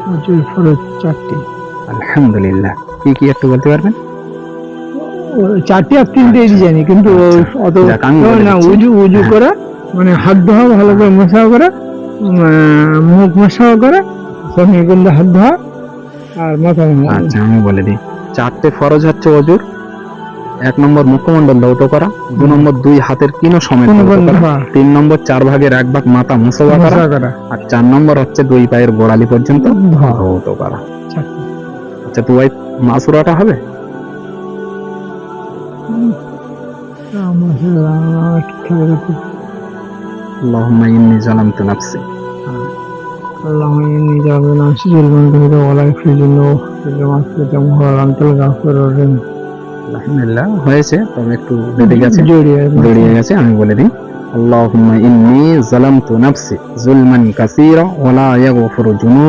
ওজুর ফরজ 4টি। আলহামদুলিল্লাহ। কি কি একটু বলতে পারবেন? 4টি আর 3টেই জানি, কিন্তু অত যাক, আমি বলে না। দিচ্ছি। উজু হ্যাঁ। করা মানে হাত ধোয়া, ভালো করে মশা করা, মুখ মশা করা, সঙ্গে কিন্তু হাত ধোয়া আর মাথা ধোয়া। আচ্ছা, আমি বলে দিই। 4টে ফরজ হচ্ছে অজুর। 1 নম্বর মুখমণ্ডল ধৌত করা, 2 নম্বর 2 হাতের কিনো সমেত ধৌত করা, 3 নম্বর 4 ভাগের 1 ভাগ মাথা মুসওয়া করা, আর 4 নম্বর হচ্ছে 2 পায়ের গোড়ালি পর্যন্ত ধৌত করা। আচ্ছা, তো ওই মাসুরাটা হবে? আল্লাহুম্মা ইন্নী যালামতু নাফসি। اللهم إني جعل نفسي ظلما كثيرا ولا يغفر الذنوب إلا أنت وأنت الغفور الرحيم। আলহামদুলিল্লাহ, হয়েছে, তবে একটু বেড়ে জড়িয়ে গেছে। আমি বলে দিই, আল্লাহুম্মা ইন্নী যালামতু নাফসি যুলমান কাসীরা ওয়া লা ইয়াগফিরু যুনুব